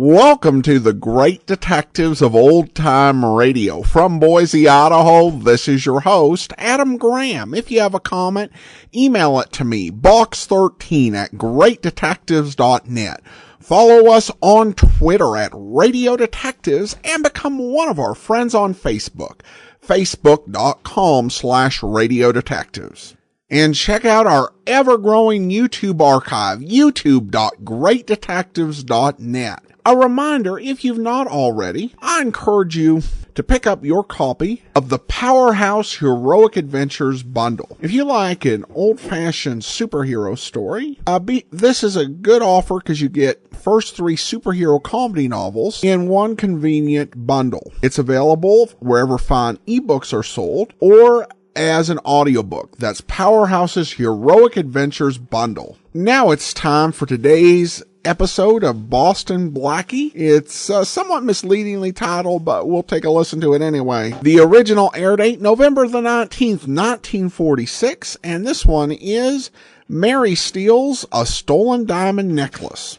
Welcome to the Great Detectives of Old Time Radio. From Boise, Idaho, this is your host, Adam Graham. If you have a comment, email it to me, box13@greatdetectives.net. Follow us on Twitter at Radio Detectives and become one of our friends on Facebook, facebook.com/Radio Detectives. And check out our ever-growing YouTube archive, youtube.greatdetectives.net. A reminder, if you've not already, I encourage you to pick up your copy of the Powerhouse Heroic Adventures bundle. If you like an old-fashioned superhero story, this is a good offer because you get first 3 superhero comedy novels in one convenient bundle. It's available wherever fine ebooks are sold or as an audiobook. That's Powerhouse's Heroic Adventures bundle. Now it's time for today's episode of Boston Blackie. It's somewhat misleadingly titled, but we'll take a listen to it anyway. The original air date, November the 19th, 1946, and this one is Mary Steals a Stolen Diamond Necklace.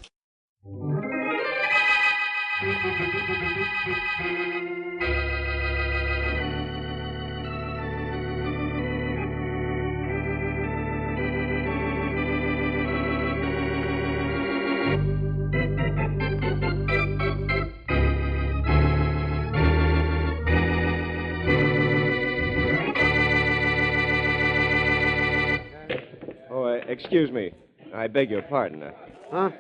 Excuse me. I beg your pardon. Huh?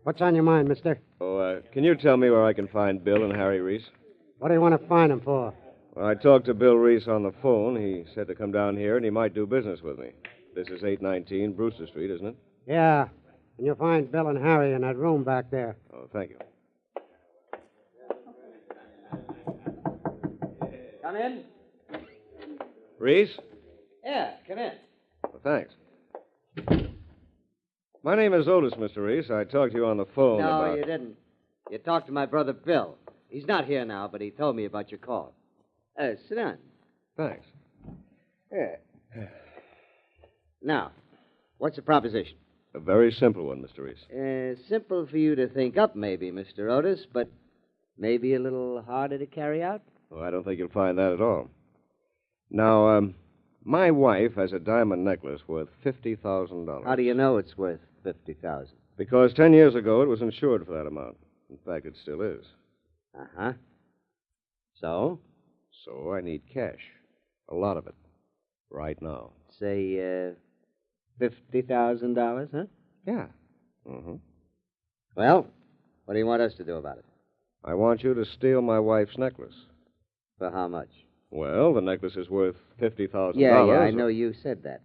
What's on your mind, mister? Can you tell me where I can find Bill and Harry Reese? What do you want to find them for? Well, I talked to Bill Reese on the phone. He said to come down here, and he might do business with me. This is 819 Brewster Street, isn't it? Yeah. And you'll find Bill and Harry in that room back there. Oh, thank you. Come in? Reese? Yeah, come in. Well, thanks. My name is Otis, Mr. Reese. I talked to you on the phone No, you didn't. You talked to my brother Bill. He's not here now, but he told me about your call. Sit down. Thanks. Yeah. Now, what's the proposition? A very simple one, Mr. Reese. Simple for you to think up, maybe, Mr. Otis, but maybe a little harder to carry out? Well, I don't think you'll find that at all. Now, my wife has a diamond necklace worth $50,000. How do you know it's worth $50,000? Because 10 years ago it was insured for that amount. In fact, it still is. Uh-huh. So? So I need cash. A lot of it. Right now. Say, $50,000, huh? Yeah. Mm-hmm. Well, what do you want us to do about it? I want you to steal my wife's necklace. For how much? Well, the necklace is worth $50,000. Yeah, I know you said that.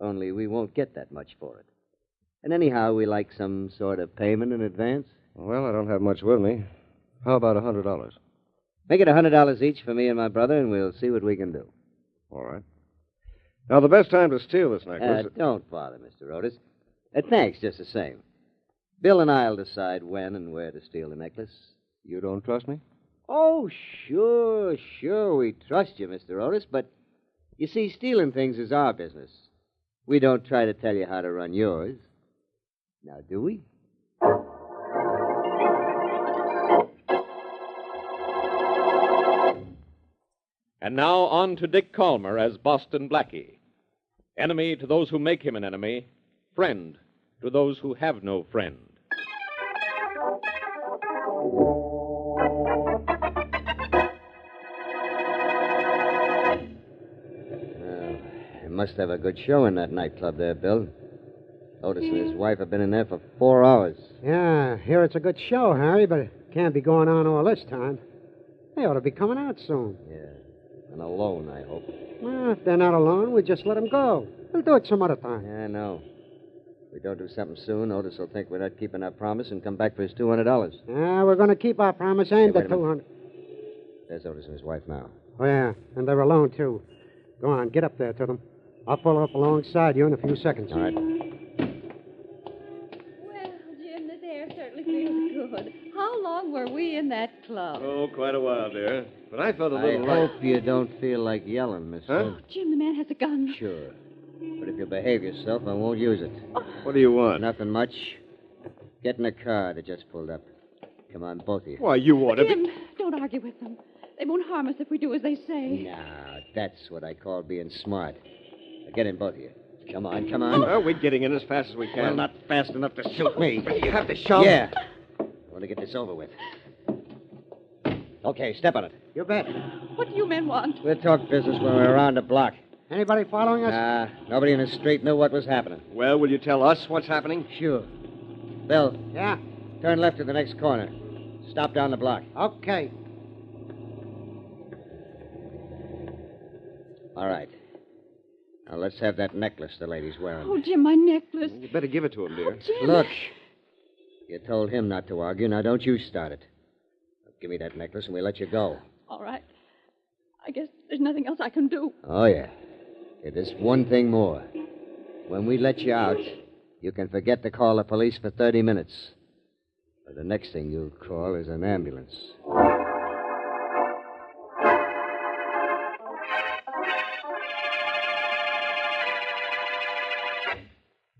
Only we won't get that much for it. And anyhow, we like some sort of payment in advance. Well, I don't have much with me. How about $100? Make it $100 each for me and my brother, and we'll see what we can do. All right. Now, the best time to steal this necklace... Don't bother, Mr. Otis. Thanks, just the same. Bill and I'll decide when and where to steal the necklace. You don't trust me? Oh, sure, we trust you, Mr. Otis, but you see, stealing things is our business. We don't try to tell you how to run yours. Now, do we? And now on to Dick Calmer as Boston Blackie. Enemy to those who make him an enemy, friend to those who have no friend. You must have a good show in that nightclub there, Bill. Otis and his wife have been in there for 4 hours. Yeah, here it's a good show, Harry, but it can't be going on all this time. They ought to be coming out soon. Yeah, and alone, I hope. Well, if they're not alone, we just let them go. We'll do it some other time. Yeah, I know. If we don't do something soon, Otis will think we're not keeping our promise and come back for his $200. Yeah, we're going to keep our promise and the wait a minute. 200. There's Otis and his wife now. Oh, yeah, and they're alone, too. Go on, get up there to them. I'll pull up alongside you in a few seconds. All right. Well, Jim, this air certainly feels good. How long were we in that club? Oh, quite a while, dear. But I felt a I little hope you don't feel like yelling, mister. Huh? Oh, Jim, the man has a gun. Sure. But if you behave yourself, I won't use it. What do you want? Nothing much. Get in the car that just pulled up. Come on, both of you. Why, you ought to be... Jim, don't argue with them. They won't harm us if we do as they say. Now, that's what I call being smart. Now, get in, both of you. Come on, come on. We're getting in as fast as we can. Well, not fast enough to suit me. You have to shove. Yeah. I want to get this over with. Okay, step on it. You bet. What do you men want? We'll talk business when we're around the block. Anybody following us? Nobody in the street knew what was happening. Well, will you tell us what's happening? Sure. Bill, Yeah. turn left at the next corner. Stop down the block. Okay. All right. Now, let's have that necklace the lady's wearing. Oh, Jim, my necklace. You better give it to him, dear. Oh, Jim. Look. You told him not to argue. Now, don't you start it. Give me that necklace and we'll let you go. All right. I guess there's nothing else I can do. Oh, yeah. Okay, there's one thing more. When we let you out, you can forget to call the police for 30 minutes. But the next thing you'll call is an ambulance.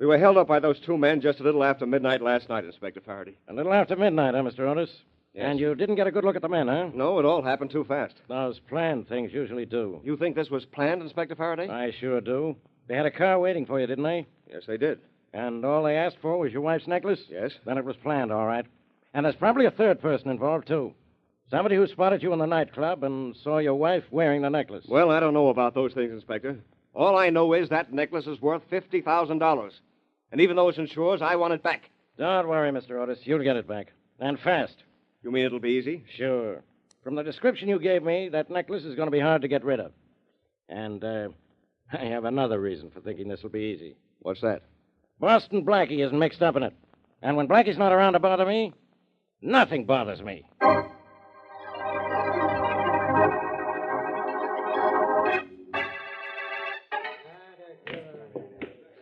We were held up by those two men just a little after midnight last night, Inspector Faraday. A little after midnight, huh, Mr. Otis? Yes. And you didn't get a good look at the men, huh? No, it all happened too fast. Those planned things usually do. You think this was planned, Inspector Faraday? I sure do. They had a car waiting for you, didn't they? Yes, they did. And all they asked for was your wife's necklace? Yes. Then it was planned, all right. And there's probably a third person involved, too. Somebody who spotted you in the nightclub and saw your wife wearing the necklace. Well, I don't know about those things, Inspector. All I know is that necklace is worth $50,000. And even though it's insured, I want it back. Don't worry, Mr. Otis. You'll get it back. And fast. You mean it'll be easy? Sure. From the description you gave me, that necklace is going to be hard to get rid of. And, I have another reason for thinking this will be easy. What's that? Boston Blackie isn't mixed up in it. And when Blackie's not around to bother me, nothing bothers me.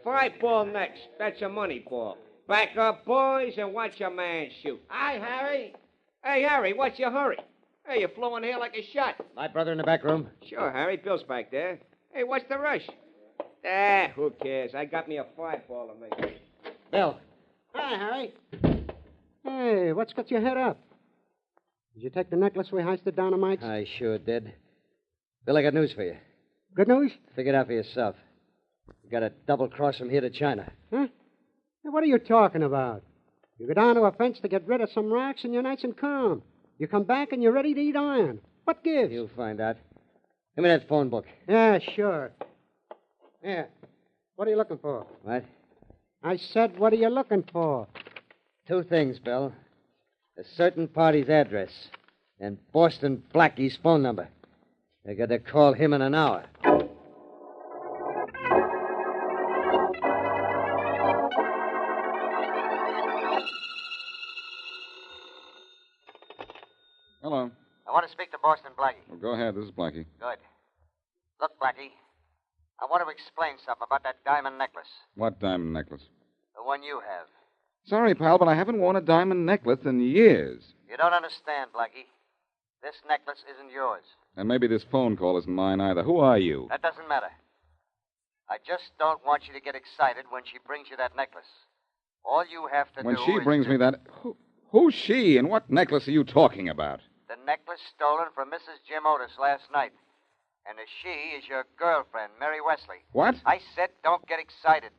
Fight ball next. That's a money ball. Back up, boys, and watch your man shoot. Hi, Harry. Hey, Harry, what's your hurry? Hey, you're flowing here like a shot. My brother in the back room. Sure, Harry. Bill's back there. Hey, what's the rush? Who cares? I got me a 5-ball to make. Bill. Hi, Harry. Hey, what's got your head up? Did you take the necklace we heisted down to Mike's? I sure did. Bill, I got news for you. Good news? Figure it out for yourself. You got a double cross from here to China. Huh? Hey, what are you talking about? You go down to a fence to get rid of some rocks and you're nice and calm. You come back and you're ready to eat iron. What gives? You'll find out. Give me that phone book. Yeah, sure. Yeah. What are you looking for? What? I said, what are you looking for? Two things, Bill. A certain party's address and Boston Blackie's phone number. I got to call him in an hour. Hello. I want to speak to Boston Blackie. Well, go ahead. This is Blackie. Good. Look, Blackie, I want to explain something about that diamond necklace. What diamond necklace? The one you have. Sorry, pal, but I haven't worn a diamond necklace in years. You don't understand, Blackie. This necklace isn't yours. And maybe this phone call isn't mine either. Who are you? That doesn't matter. I just don't want you to get excited when she brings you that necklace. All you have to When do she is brings me that... Who's she, and what necklace are you talking about? the necklace stolen from Mrs. Jim Otis last night. And the she is your girlfriend, Mary Wesley. What? I said don't get excited.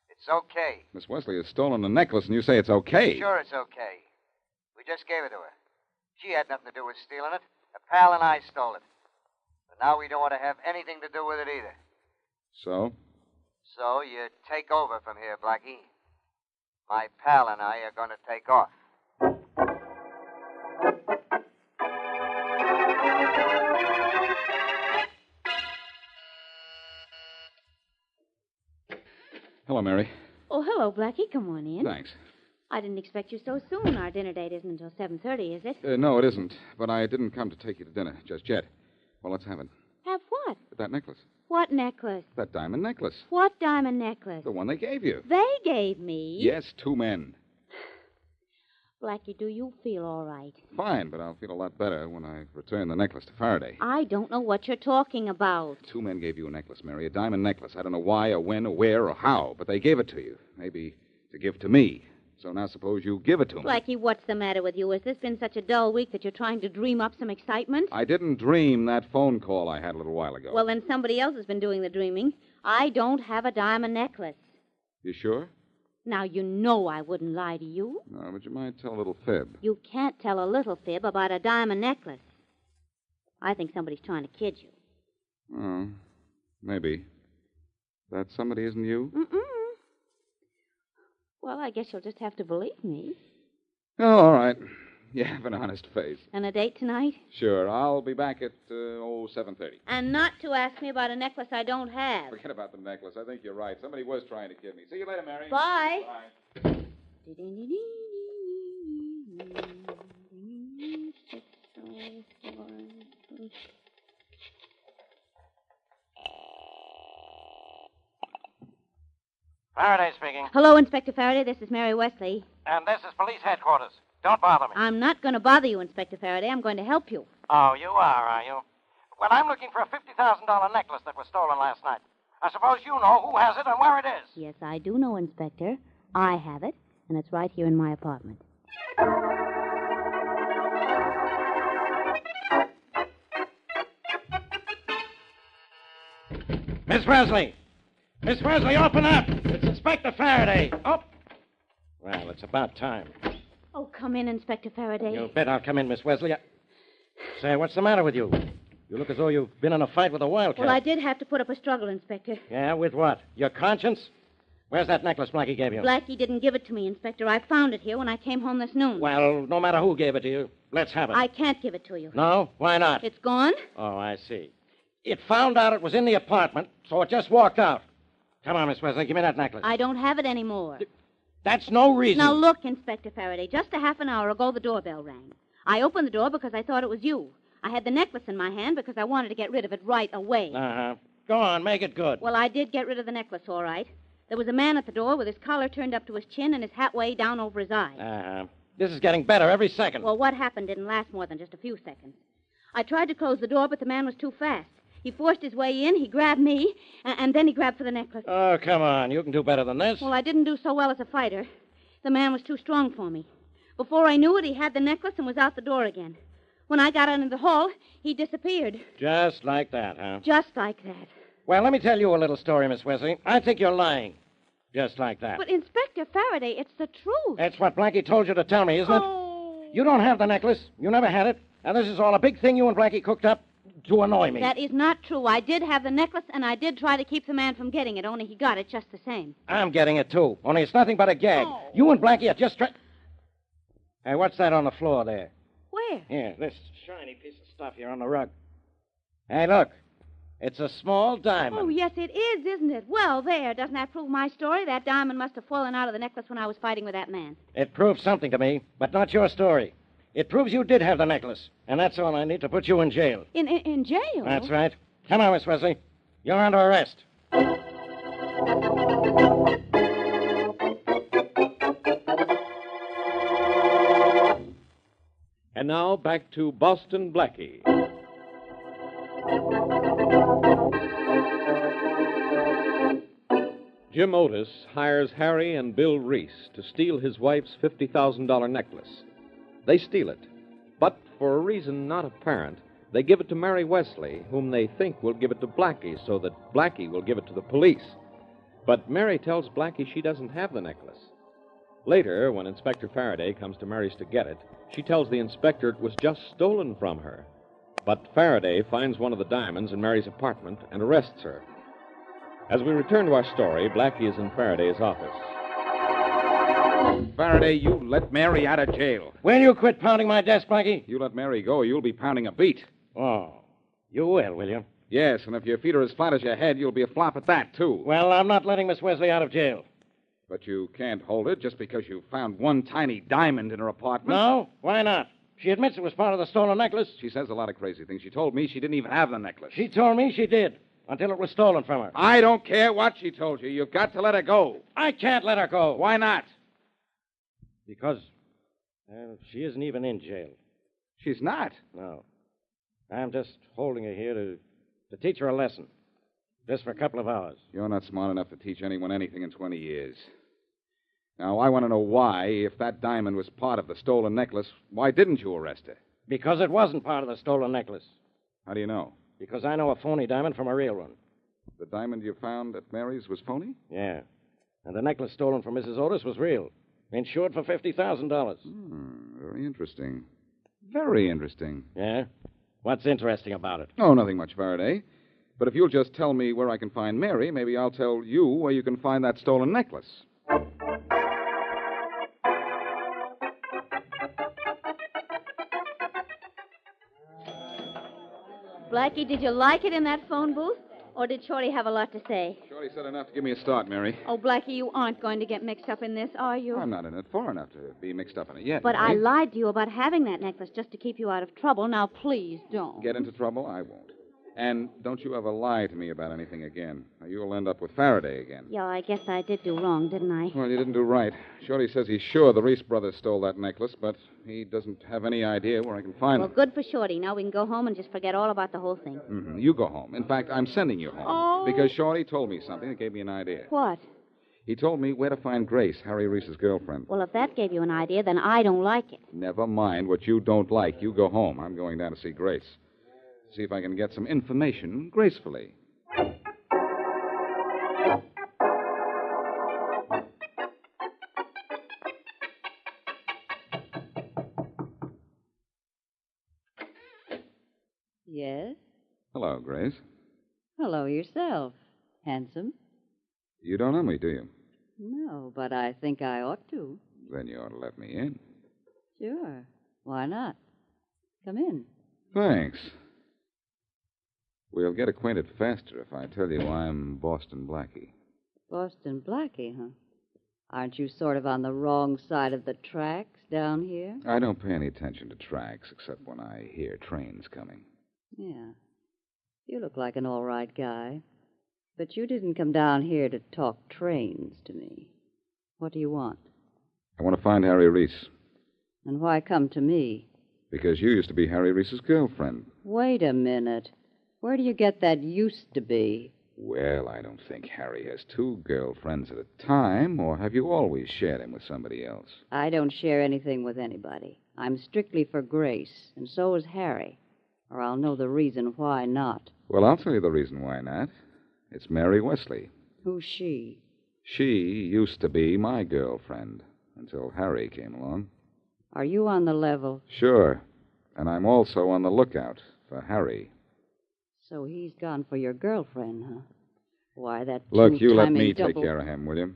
It's okay. Miss Wesley has stolen the necklace, and you say it's okay. Sure it's okay. We just gave it to her. She had nothing to do with stealing it. A pal and I stole it. But now we don't want to have anything to do with it either. So? So you take over from here, Blackie. My pal and I are going to take off. Hello, Mary. Oh, hello, Blackie. Come on in. Thanks. I didn't expect you so soon. Our dinner date isn't until 7:30, is it? No, it isn't. But I didn't come to take you to dinner just yet. Well, let's have it. Have what? That necklace. What necklace? That diamond necklace. What diamond necklace? The one they gave you. They gave me? Yes, 2 men. Blackie, do you feel all right? Fine, but I'll feel a lot better when I return the necklace to Faraday. I don't know what you're talking about. 2 men gave you a necklace, Mary, a diamond necklace. I don't know why or when or where or how, but they gave it to you. Maybe to give to me. So now suppose you give it to me. Blackie, what's the matter with you? Has this been such a dull week that you're trying to dream up some excitement? I didn't dream that phone call I had a little while ago. Well, then somebody else has been doing the dreaming. I don't have a diamond necklace. You sure? Now, you know I wouldn't lie to you. No, but you might tell a little fib. You can't tell a little fib about a diamond necklace. I think somebody's trying to kid you. Oh, maybe. That somebody isn't you? Mm-mm. Well, I guess you'll just have to believe me. Oh, all right. You have an honest face. And a date tonight? Sure. I'll be back at, 7:30. And not to ask me about a necklace I don't have. Forget about the necklace. I think you're right. Somebody was trying to kid me. See you later, Mary. Bye. Bye. Faraday speaking. Hello, Inspector Faraday. This is Mary Wesley. And this is police headquarters. Don't bother me. I'm not going to bother you, Inspector Faraday. I'm going to help you. Oh, you are you? Well, I'm looking for a $50,000 necklace that was stolen last night. I suppose you know who has it and where it is. Yes, I do know, Inspector. I have it, and it's right here in my apartment. Miss Wesley! Miss Wesley, open up! It's Inspector Faraday. Oh! Well, it's about time. Oh, come in, Inspector Faraday. You bet I'll come in, Miss Wesley. Say, what's the matter with you? You look as though you've been in a fight with a wildcat. Well, I did have to put up a struggle, Inspector. Yeah, with what? Your conscience? Where's that necklace Blackie gave you? Blackie didn't give it to me, Inspector. I found it here when I came home this noon. Well, no matter who gave it to you, let's have it. I can't give it to you. No? Why not? It's gone? Oh, I see. It found out it was in the apartment, so it just walked out. Come on, Miss Wesley, give me that necklace. I don't have it anymore. That's no reason. Now, look, Inspector Faraday, just a half an hour ago, the doorbell rang. I opened the door because I thought it was you. I had the necklace in my hand because I wanted to get rid of it right away. Uh-huh. Go on, make it good. Well, I did get rid of the necklace, all right. There was a man at the door with his collar turned up to his chin and his hat way down over his eyes. Uh-huh. This is getting better every second. Well, what happened didn't last more than just a few seconds. I tried to close the door, but the man was too fast. He forced his way in, he grabbed me, and then he grabbed for the necklace. Oh, come on. You can do better than this. Well, I didn't do so well as a fighter. The man was too strong for me. Before I knew it, he had the necklace and was out the door again. When I got out into the hall, he disappeared. Just like that, huh? Just like that. Well, let me tell you a little story, Miss Wesley. I think you're lying. Just like that. But, Inspector Faraday, it's the truth. That's what Blackie told you to tell me, isn't it? Oh. You don't have the necklace. You never had it. And this is all a big thing you and Blackie cooked up to annoy me. That is not true. I did have the necklace, and I did try to keep the man from getting it, only he got it just the same. I'm getting it, too. Only it's nothing but a gag. Oh. You and Blackie are just Hey, what's that on the floor there? Where? Here, this shiny piece of stuff here on the rug. Hey, look. It's a small diamond. Oh, yes, it is, isn't it? Well, there. Doesn't that prove my story? That diamond must have fallen out of the necklace when I was fighting with that man. It proves something to me, but not your story. It proves you did have the necklace, and that's all I need to put you in jail. In jail? That's right. Come on, Miss Wesley. You're under arrest. And now back to Boston Blackie. Jim Otis hires Harry and Bill Reese to steal his wife's $50,000 necklace. They steal it, but for a reason not apparent, they give it to Mary Wesley, whom they think will give it to Blackie so that Blackie will give it to the police. But Mary tells Blackie she doesn't have the necklace. Later, when Inspector Faraday comes to Mary's to get it, she tells the inspector it was just stolen from her. But Faraday finds one of the diamonds in Mary's apartment and arrests her. As we return to our story, Blackie is in Faraday's office. Faraday, you let Mary out of jail. Will you quit pounding my desk, Blackie? You let Mary go, you'll be pounding a beat. Oh, you will you? Yes, and if your feet are as flat as your head, you'll be a flop at that, too. Well, I'm not letting Miss Wesley out of jail. But you can't hold it just because you found one tiny diamond in her apartment. No? Why not? She admits it was part of the stolen necklace. She says a lot of crazy things. She told me she didn't even have the necklace. She told me she did, until it was stolen from her. I don't care what she told you. You've got to let her go. I can't let her go. Why not? Because, she isn't even in jail. She's not. No. I'm just holding her here to teach her a lesson. Just for a couple of hours. You're not smart enough to teach anyone anything in 20 years. Now, I want to know why, if that diamond was part of the stolen necklace, why didn't you arrest her? Because it wasn't part of the stolen necklace. How do you know? Because I know a phony diamond from a real one. The diamond you found at Mary's was phony? Yeah. And the necklace stolen from Mrs. Otis was real. Insured for $50,000. Very interesting. Very interesting. Yeah? What's interesting about it? Oh, nothing much, Faraday. But if you'll just tell me where I can find Mary, maybe I'll tell you where you can find that stolen necklace. Blackie, did you like it in that phone booth? Or did Shorty have a lot to say? Shorty said enough to give me a start, Mary. Oh, Blackie, you aren't going to get mixed up in this, are you? I'm not in it far enough to be mixed up in it yet. But Mary. I lied to you about having that necklace just to keep you out of trouble. Now, please don't. Get into trouble? I won't. And don't you ever lie to me about anything again. Or you'll end up with Faraday again. Yeah, I guess I did do wrong, didn't I? Well, you didn't do right. Shorty says he's sure the Reese brothers stole that necklace, but he doesn't have any idea where I can find Well, them. good for Shorty. Now we can go home and just forget all about the whole thing. Mm-hmm. You go home. In fact, I'm sending you home. Oh. Because Shorty told me something that gave me an idea. What? He told me where to find Grace, Harry Reese's girlfriend. Well, if that gave you an idea, then I don't like it. Never mind what you don't like. You go home. I'm going down to see Grace. See if I can get some information gracefully. Yes? Hello, Grace. Hello yourself. Handsome? You don't know me, do you? No, but I think I ought to. Then you ought to let me in. Sure. Why not? Come in. Thanks. We'll get acquainted faster if I tell you I'm Boston Blackie. Boston Blackie, huh? Aren't you sort of on the wrong side of the tracks down here? I don't pay any attention to tracks except when I hear trains coming. Yeah. You look like an all right guy. But you didn't come down here to talk trains to me. What do you want? I want to find Harry Reese. And why come to me? Because you used to be Harry Reese's girlfriend. Wait a minute. Where do you get that used to be? Well, I don't think Harry has two girlfriends at a time, or have you always shared him with somebody else? I don't share anything with anybody. I'm strictly for Grace, and so is Harry. Or I'll know the reason why not. Well, I'll tell you the reason why not. It's Mary Wesley. Who's she? She used to be my girlfriend until Harry came along. Are you on the level? Sure. And I'm also on the lookout for Harry. So he's gone for your girlfriend, huh? Why, that Look, you let two-timing me take double... care of him, will you?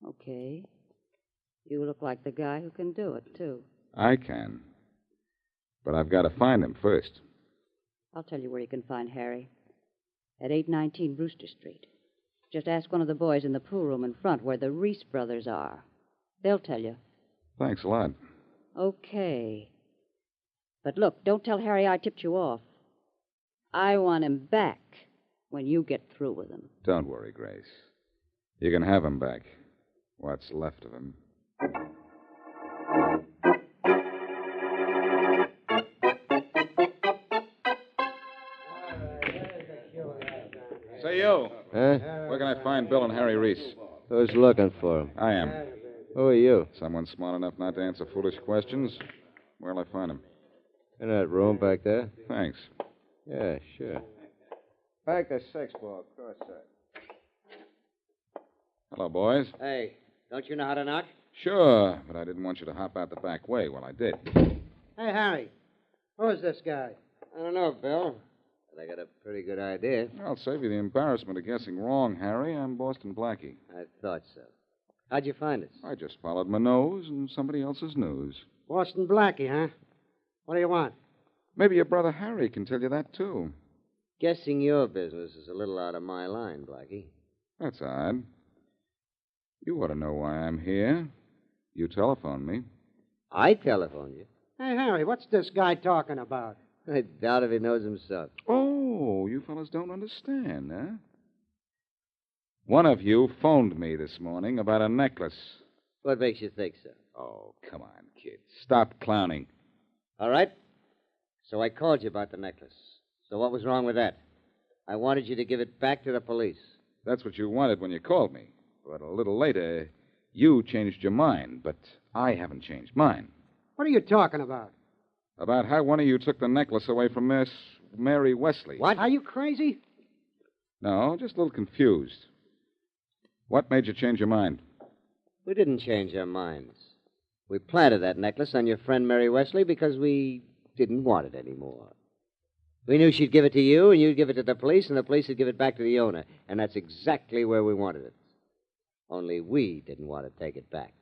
Okay. You look like the guy who can do it, too. I can. But I've got to find him first. I'll tell you where you can find Harry. At 819 Brewster Street. Just ask one of the boys in the pool room in front where the Reese brothers are. They'll tell you. Thanks a lot. Okay. But look, don't tell Harry I tipped you off. I want him back when you get through with him. Don't worry, Grace. You can have him back. What's left of him. Say, you. Huh? Where can I find Bill and Harry Reese? Who's looking for him? I am. Who are you? Someone smart enough not to answer foolish questions. Where'll I find him? In that room back there? Thanks. Yeah, sure. Back to 6 ball, cross side. Hello, boys. Hey, don't you know how to knock? Sure, but I didn't want you to hop out the back way. Well, I did. Hey, Harry. Who's this guy? I don't know, Bill. But I got a pretty good idea. I'll save you the embarrassment of guessing wrong, Harry. I'm Boston Blackie. I thought so. How'd you find us? I just followed my nose and somebody else's news. Boston Blackie, huh? What do you want? Maybe your brother Harry can tell you that, too. Guessing your business is a little out of my line, Blackie. That's odd. You ought to know why I'm here. You telephoned me. I telephoned you. Hey, Harry, what's this guy talking about? I doubt if he knows himself. Oh, you fellas don't understand, huh? One of you phoned me this morning about a necklace. What makes you think so? Oh, come on, kid. Stop clowning. All right. So I called you about the necklace. So what was wrong with that? I wanted you to give it back to the police. That's what you wanted when you called me. But a little later, You changed your mind, but I haven't changed mine. What are you talking about? About how one of you took the necklace away from Miss Mary Wesley. What? Are you crazy? No, just a little confused. What made you change your mind? We didn't change our minds. We planted that necklace on your friend Mary Wesley because we didn't want it anymore. We knew she'd give it to you, and you'd give it to the police, and the police would give it back to the owner. And that's exactly where we wanted it. Only we didn't want to take it back.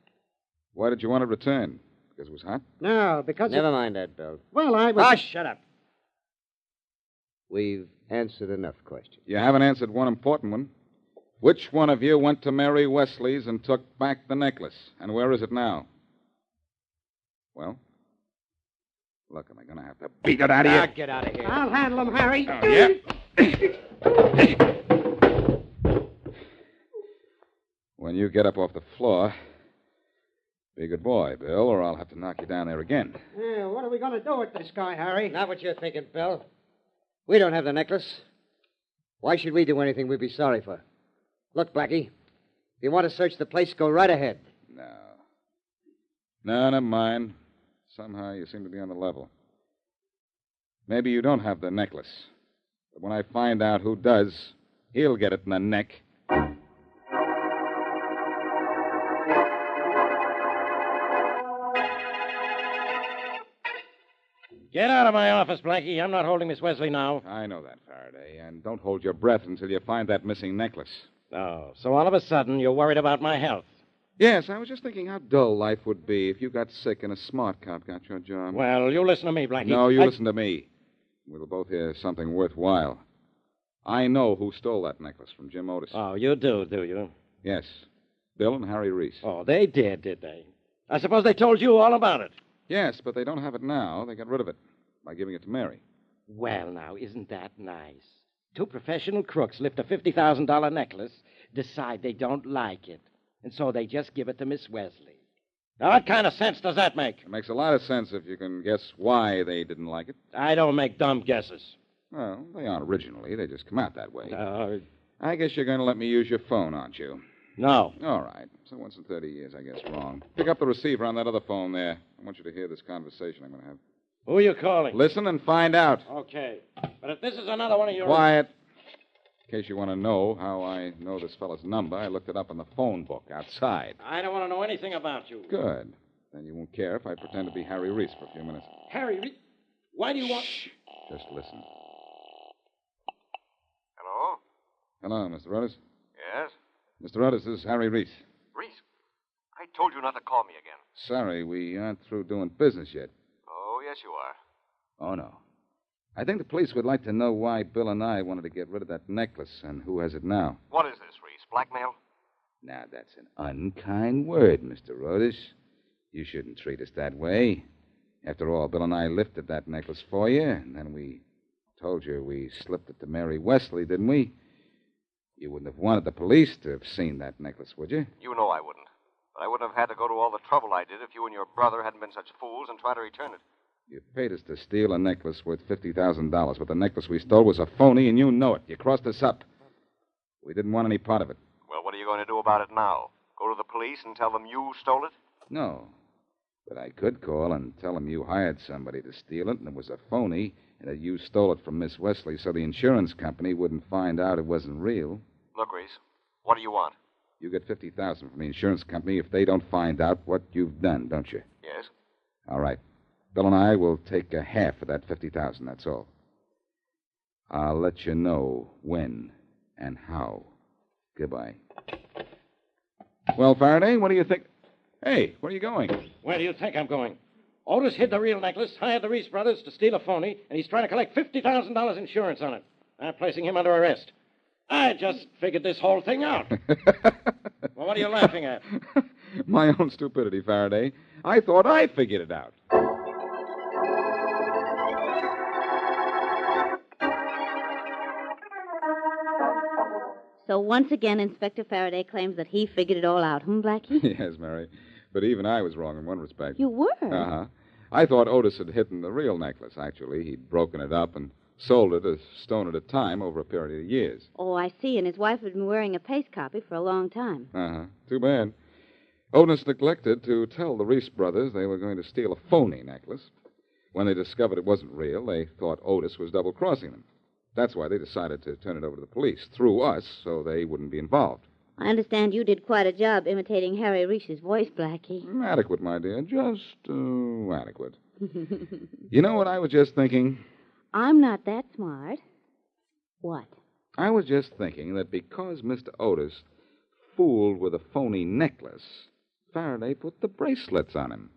Why did you want it returned? Because it was hot? No, because... Never mind that, Bill. Well, I was... Ah, shut up. We've answered enough questions. You haven't answered one important one. Which one of you went to Mary Wesley's and took back the necklace? And where is it now? Well? Look, am I going to have to beat it out of you? Get out of here. I'll handle him, Harry. Oh, yeah? When you get up off the floor, be a good boy, Bill, or I'll have to knock you down there again. Yeah, what are we going to do with this guy, Harry? Not what you're thinking, Bill. We don't have the necklace. Why should we do anything we'd be sorry for? Look, Blackie, if you want to search the place, go right ahead. No. No, never mind. Somehow you seem to be on the level. Maybe you don't have the necklace. But when I find out who does, he'll get it in the neck. Get out of my office, Blackie. I'm not holding Miss Wesley now. I know that, Faraday. And don't hold your breath until you find that missing necklace. Oh, so all of a sudden you're worried about my health. Yes, I was just thinking how dull life would be if you got sick and a smart cop got your job. Well, you listen to me, Blackie. No, you listen to me. We'll both hear something worthwhile. I know who stole that necklace from Jim Otis. Oh, you do you? Yes. Bill and Harry Reese. Oh, they did they? I suppose they told you all about it. Yes, but they don't have it now. They got rid of it by giving it to Mary. Well, now, isn't that nice? Two professional crooks lift a $50,000 necklace, decide they don't like it, and so they just give it to Miss Wesley. Now, what kind of sense does that make? It makes a lot of sense if you can guess why they didn't like it. I don't make dumb guesses. Well, they aren't originally. They just come out that way. I guess you're going to let me use your phone, aren't you? No. All right. So once in 30 years, I guess wrong. Pick up the receiver on that other phone there. I want you to hear this conversation I'm going to have. Who are you calling? Listen and find out. Okay. But if this is another one of your... Quiet. In case you want to know how I know this fellow's number, I looked it up in the phone book outside. I don't want to know anything about you. Good. Then you won't care if I pretend to be Harry Reese for a few minutes. Harry Reese? Why do you want... Shh. Just listen. Hello? Hello, Mr. Otis. Yes? Mr. Otis, this is Harry Reese. Reese? I told you not to call me again. Sorry, we aren't through doing business yet. Oh, yes, you are. Oh, no. I think the police would like to know why Bill and I wanted to get rid of that necklace and who has it now. What is this, Reese? Blackmail? Now, that's an unkind word, Mr. Otis. You shouldn't treat us that way. After all, Bill and I lifted that necklace for you, and then we told you we slipped it to Mary Wesley, didn't we? You wouldn't have wanted the police to have seen that necklace, would you? You know I wouldn't. But I wouldn't have had to go to all the trouble I did if you and your brother hadn't been such fools and tried to return it. You paid us to steal a necklace worth $50,000, but the necklace we stole was a phony, and you know it. You crossed us up. We didn't want any part of it. Well, what are you going to do about it now? Go to the police and tell them you stole it? No. But I could call and tell them you hired somebody to steal it, and it was a phony, and that you stole it from Miss Wesley so the insurance company wouldn't find out it wasn't real. Look, Reese, what do you want? You get $50,000 from the insurance company if they don't find out what you've done, don't you? Yes. All right. Bill and I will take a half of that $50,000, that's all. I'll let you know when and how. Goodbye. Well, Faraday, what do you think? Hey, where are you going? Where do you think I'm going? Otis hid the real necklace, hired the Reese brothers to steal a phony, and he's trying to collect $50,000 insurance on it. I'm placing him under arrest. I just figured this whole thing out. Well, what are you laughing at? My own stupidity, Faraday. I thought I figured it out. So once again, Inspector Faraday claims that he figured it all out, Blackie? Yes, Mary. But even I was wrong in one respect. You were? Uh-huh. I thought Otis had hidden the real necklace, actually. He'd broken it up and sold it a stone at a time over a period of years. Oh, I see. And his wife had been wearing a paste copy for a long time. Uh-huh. Too bad. Otis neglected to tell the Reese brothers they were going to steal a phony necklace. When they discovered it wasn't real, they thought Otis was double-crossing them. That's why they decided to turn it over to the police, through us, so they wouldn't be involved. I understand you did quite a job imitating Harry Reese's voice, Blackie. Adequate, my dear. Just, adequate. You know what I was just thinking? I'm not that smart. What? I was just thinking that because Mr. Otis fooled with a phony necklace, Faraday put the bracelets on him.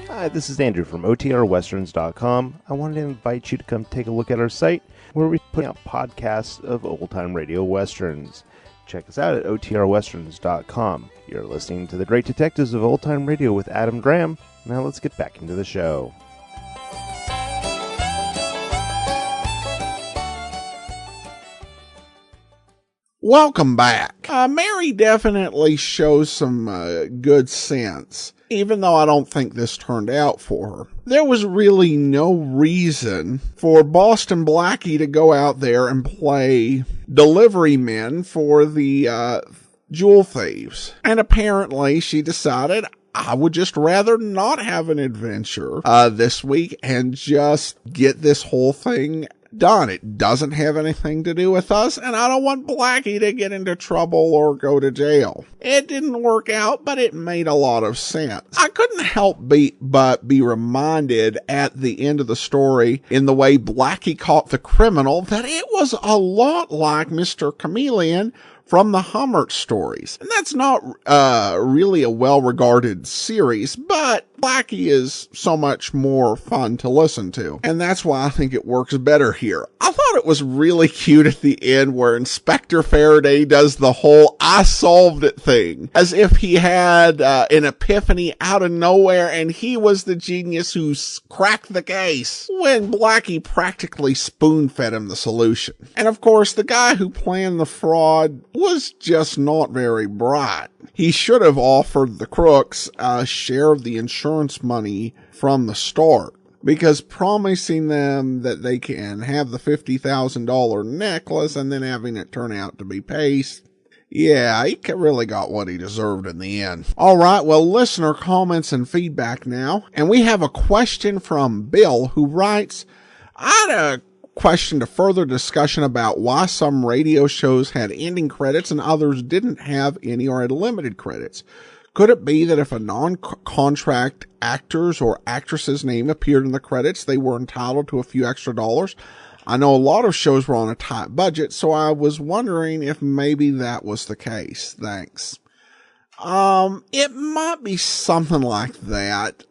Hi, this is Andrew from OTRWesterns.com. I wanted to invite you to come take a look at our site where we put out podcasts of old-time radio westerns. Check us out at OTRWesterns.com. You're listening to The Great Detectives of Old-Time Radio with Adam Graham. Now let's get back into the show. Welcome back. Mary definitely shows some good sense, even though I don't think this turned out for her. There was really no reason for Boston Blackie to go out there and play delivery men for the jewel thieves. And apparently she decided, I would just rather not have an adventure this week and just get this whole thing done. It doesn't have anything to do with us, and I don't want Blackie to get into trouble or go to jail. It didn't work out, but it made a lot of sense. I couldn't help but be reminded at the end of the story, in the way Blackie caught the criminal, that it was a lot like Mr. Chameleon from the Hummert stories. And that's not really a well-regarded series, but Blackie is so much more fun to listen to. And that's why I think it works better here. I thought it was really cute at the end where Inspector Faraday does the whole I solved it thing, as if he had an epiphany out of nowhere and he was the genius who cracked the case, when Blackie practically spoon-fed him the solution. And of course, the guy who planned the fraud was just not very bright. He should have offered the crooks a share of the insurance money from the start, because promising them that they can have the $50,000 necklace and then having it turn out to be paste, yeah, he really got what he deserved in the end. All right, well, listener comments and feedback now. And we have a question from Bill, who writes, I had a question to further discussion about why some radio shows had ending credits and others didn't have any or had limited credits. Could it be that if a non-contract actor's or actress's name appeared in the credits, they were entitled to a few extra dollars? I know a lot of shows were on a tight budget, so I was wondering if maybe that was the case. Thanks. It might be something like that.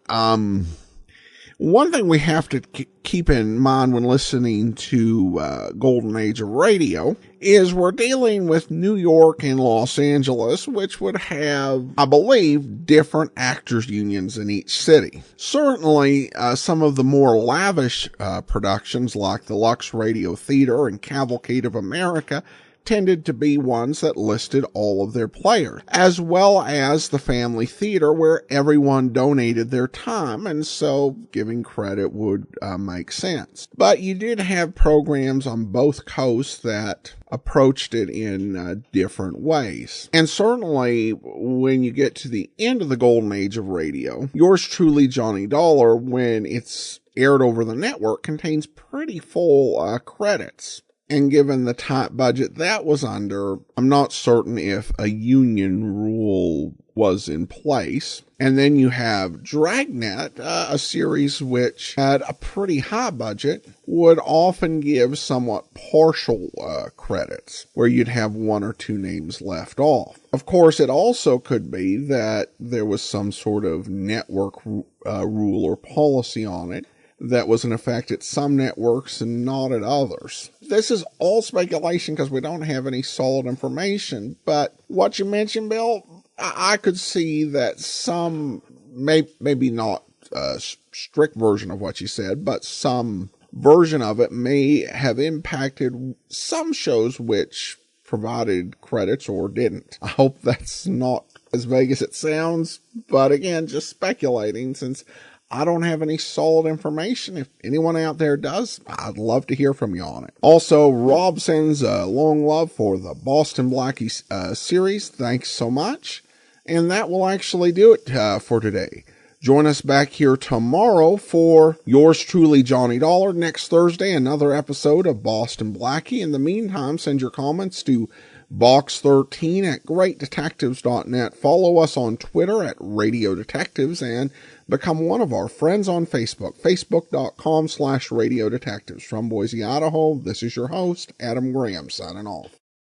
One thing we have to keep in mind when listening to Golden Age of Radio is we're dealing with New York and Los Angeles, which would have, I believe, different actors' unions in each city. Certainly, some of the more lavish productions like the Lux Radio Theater and Cavalcade of America tended to be ones that listed all of their players, as well as the Family Theater, where everyone donated their time, and so giving credit would make sense. But you did have programs on both coasts that approached it in different ways. And certainly, when you get to the end of the Golden Age of Radio, yours truly, Johnny Dollar, when it's aired over the network, contains pretty full credits. And given the tight budget that was under, I'm not certain if a union rule was in place. And then you have Dragnet, a series which had a pretty high budget, would often give somewhat partial credits, where you'd have one or two names left off. Of course, it also could be that there was some sort of network rule or policy on it that was in effect at some networks and not at others. This is all speculation because we don't have any solid information, but what you mentioned, Bill, I could see that some, maybe not a strict version of what you said, but some version of it may have impacted some shows which provided credits or didn't. I hope that's not as vague as it sounds, but again, just speculating since I don't have any solid information. If anyone out there does, I'd love to hear from you on it. Also, Rob sends long love for the Boston Blackie series. Thanks so much. And that will actually do it for today. Join us back here tomorrow for yours truly, Johnny Dollar. Next Thursday, another episode of Boston Blackie. In the meantime, send your comments to box13 at greatdetectives.net. Follow us on Twitter at Radio Detectives and become one of our friends on Facebook, facebook.com/Radio Detectives. From Boise, Idaho, this is your host, Adam Graham, signing off.